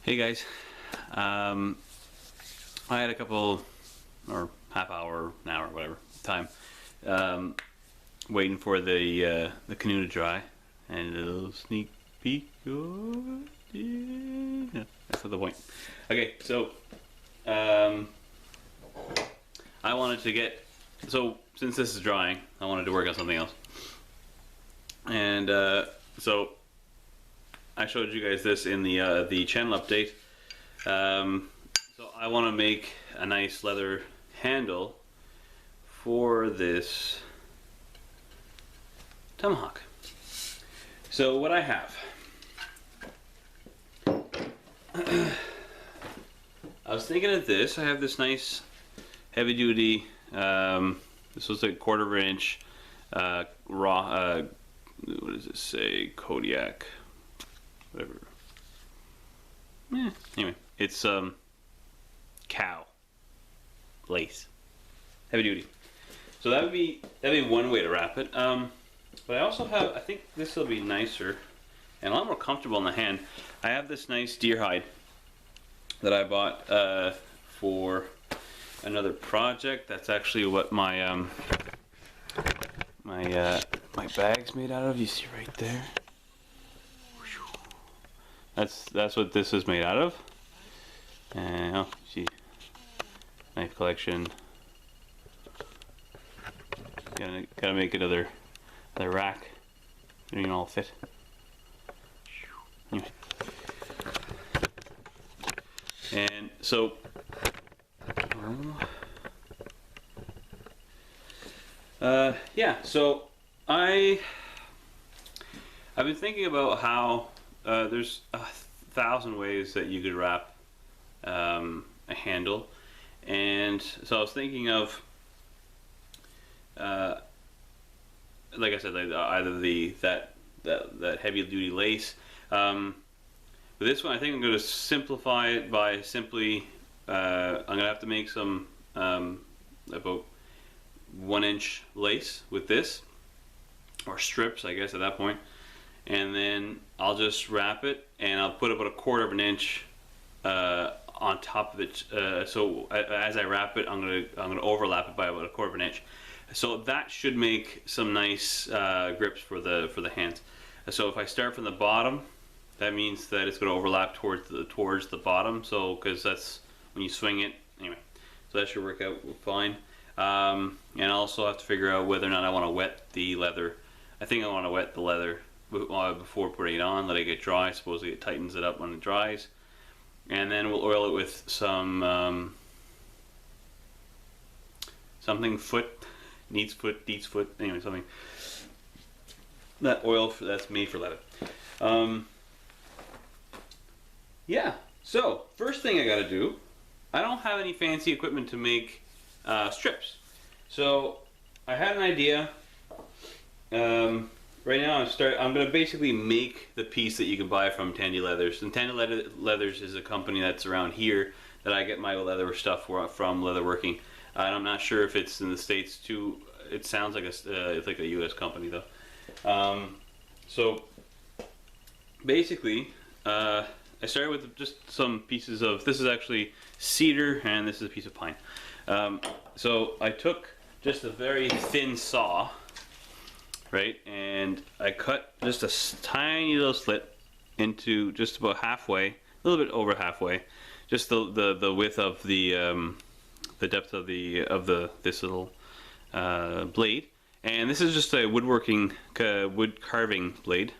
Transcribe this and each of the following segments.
Hey guys, I had a couple, or half hour, an hour, whatever time, waiting for the canoe to dry, and a little sneak peek. Oh, yeah, that's not the point. Okay, so I wanted to get, so since this is drying, I wanted to work on something else, and so I showed you guys this in the channel update. So I want to make a nice leather handle for this Tomahawk. So what I have, I was thinking of this. I have this nice heavy duty. This was like 1/4 inch raw. What does it say? Kodiak. Whatever. Anyway, it's cow lace, heavy duty. So that'd be one way to wrap it. But I also have, I think this will be nicer and a lot more comfortable in the hand. I have this nice deer hide that I bought for another project. That's actually what my my bag's made out of. You see right there. That's what this is made out of. And oh, see, knife collection. Gotta make another rack. It don't all fit. Anyway. And so, yeah. So I've been thinking about how. There's 1,000 ways that you could wrap a handle, and so I was thinking of, like I said, like either that heavy duty lace. But this one, I think I'm going to simplify it by simply. I'm going to have to make some about 1 inch lace with this, or strips, I guess at that point. And then I'll just wrap it, and I'll put about 1/4 inch on top of it. So as I wrap it, I'm gonna overlap it by about 1/4 inch. So that should make some nice grips for the hands. So if I start from the bottom, that means that it's going to overlap towards the bottom. So because that's when you swing it anyway. So that should work out fine. And I also have to figure out whether or not I want to wet the leather. I think I want to wet the leather before putting it on, let it get dry. Supposedly it tightens it up when it dries, and then we'll oil it with some something needs foot, anyway, something that oil that's made for leather. Yeah. So first thing I got to do, I don't have any fancy equipment to make strips, so I had an idea. Right now I'm going to basically make the piece that you can buy from Tandy Leathers. And Tandy Leathers is a company that's around here that I get my leather stuff from, leatherworking. And I'm not sure if it's in the States too. It sounds like it's like a US company though. So basically I started with just some pieces of, this is actually cedar and this is a piece of pine. So I took just a very thin saw, right, and I cut just a tiny little slit into just about halfway, a little bit over halfway, just the width of the depth of this little blade. And this is just a wood carving blade.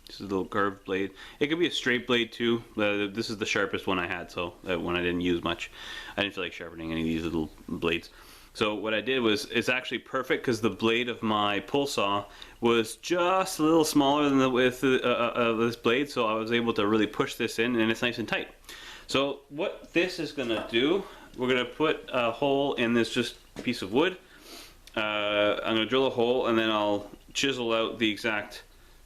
This is a little curved blade. It could be a straight blade too. This is the sharpest one I had, so that one I didn't use much. I didn't feel like sharpening any of these little blades. So what I did was, it's actually perfect because the blade of my pull saw was just a little smaller than the width of this blade, so I was able to really push this in, and it's nice and tight. So what this is going to do, we're going to put a hole in this just piece of wood. I'm going to drill a hole, and then I'll chisel out the exact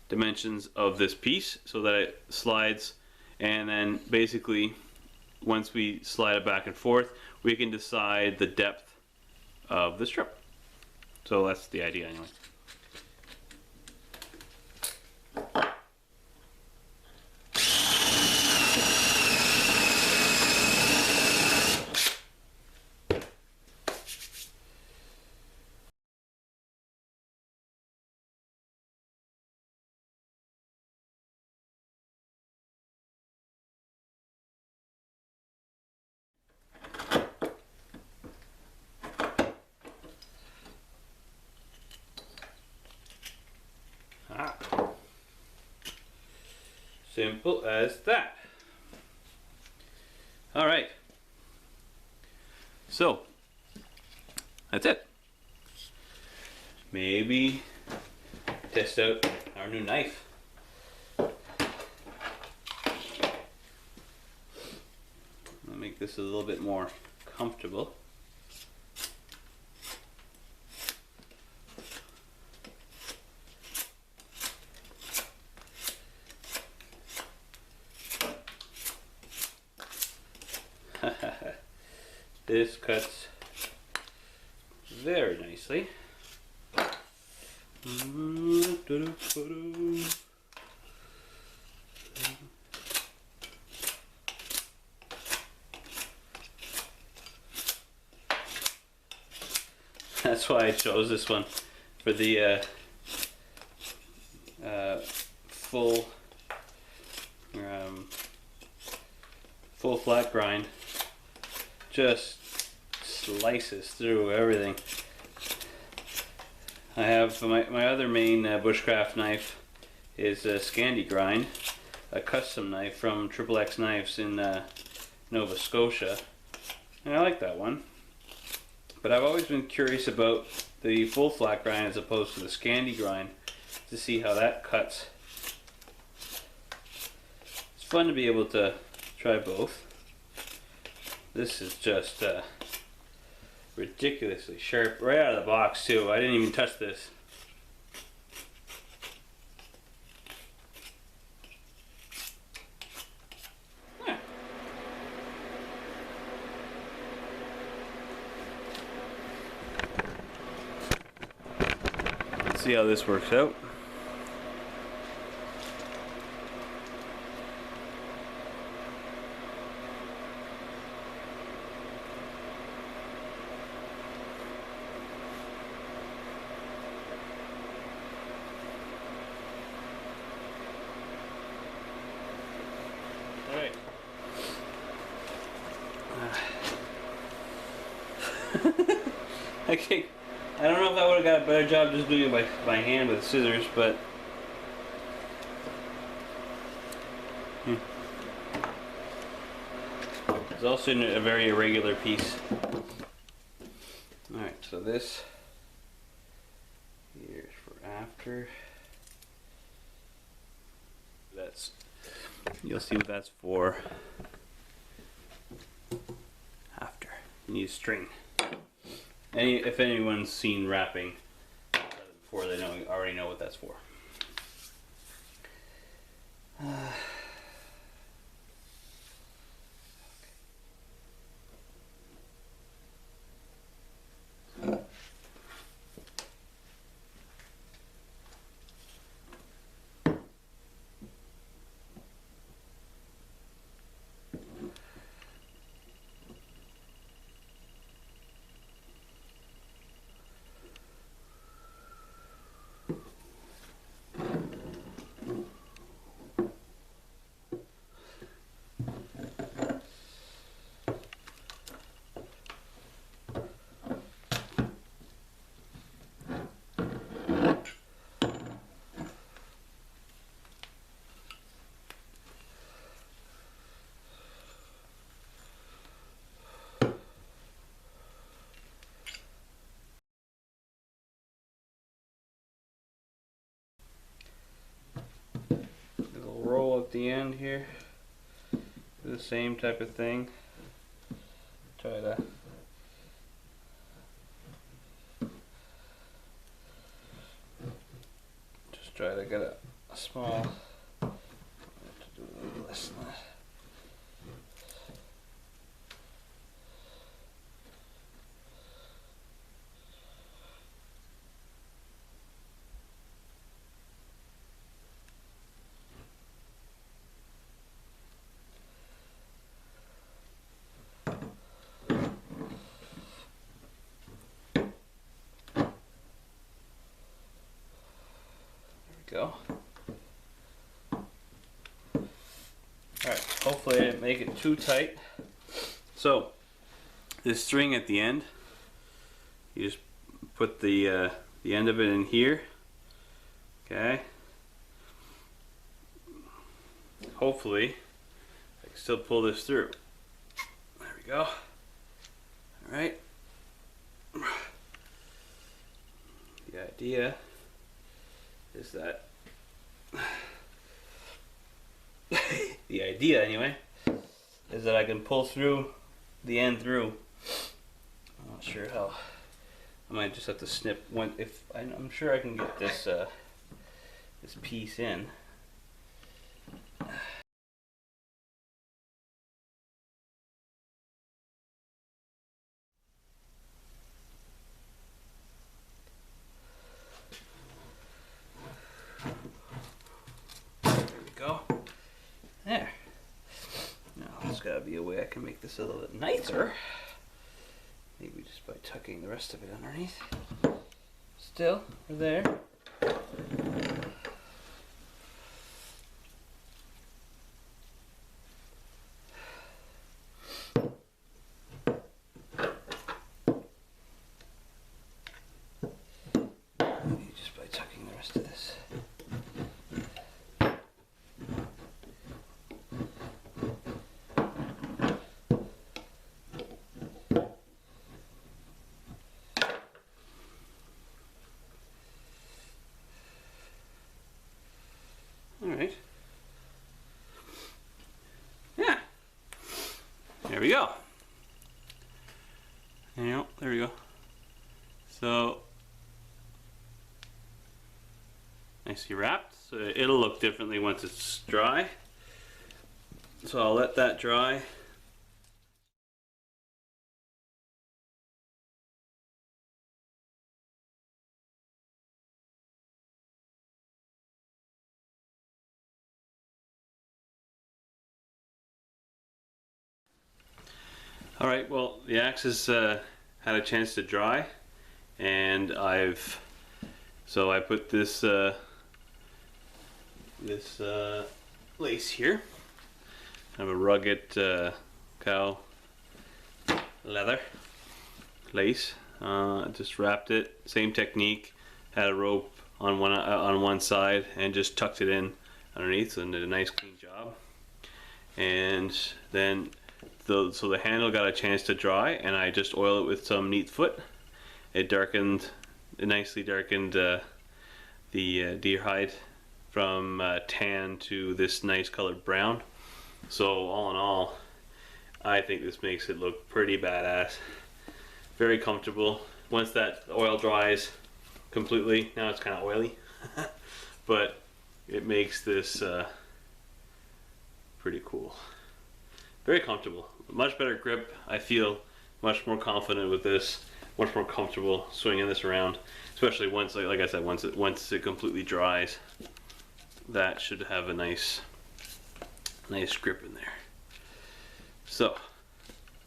dimensions of this piece so that it slides, and then basically once we slide it back and forth, we can decide the depth of the strip. So that's the idea anyway. Simple as that. All right. So that's it. Maybe test out our new knife. I'll make this a little bit more comfortable. This cuts very nicely. That's why I chose this one for the full flat grind. Just slices through everything. I have my other main bushcraft knife is a Scandi grind, a custom knife from XXX Knives in Nova Scotia, and I like that one. But I've always been curious about the full flat grind as opposed to the Scandi grind to see how that cuts. It's fun to be able to try both. This is just ridiculously sharp right out of the box too. I didn't even touch this. Yeah. Let's see how this works out. I don't know if I would have got a better job just doing it by hand with scissors, but it's also a very irregular piece. Alright, so this here's for after. You'll see what that's for after. You need string. If anyone's seen wrapping before, they already know what that's for. Roll at the end here, do the same type of thing. Try to get a small. I have to do a little less than that. Go. Alright, hopefully I didn't make it too tight. So, this string at the end, you just put the end of it in here. Okay. hopefully I can still pull this through. There we go. Alright. The idea is that the idea anyway is that I can pull through the end through. I'm not sure how. I might just have to snip one. If I'm sure I can get this this piece in. Go. There. Now there's got to be a way I can make this a little bit nicer. Maybe just by tucking the rest of it underneath. Still, we're there. Maybe just by tucking the rest of this. Alright. Yeah. There we go. There we go. So, nicely wrapped. So it'll look differently once it's dry. So I'll let that dry. Alright, well, the axe has had a chance to dry, and I put this lace here. I have a rugged cow leather lace. Just wrapped it, same technique. Had a rope on one side and just tucked it in underneath, and did a nice clean job. And then so the handle got a chance to dry, and I just oiled it with some neat foot. It nicely darkened the deer hide from tan to this nice colored brown. So all in all, I think this makes it look pretty badass. Very comfortable. Once that oil dries completely, now it's kind of oily, but it makes this pretty cool. Very comfortable. Much better grip. I feel much more confident with this. Much more comfortable swinging this around, especially once, like I said, once it completely dries. That should have a nice grip in there. So,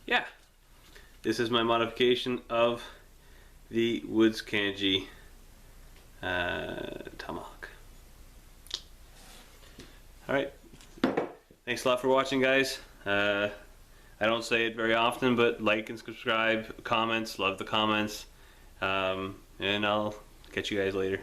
yeah, this is my modification of the Woods Kangee Tomahawk. All right, thanks a lot for watching, guys. I don't say it very often, but like and subscribe, comments, love the comments, and I'll catch you guys later.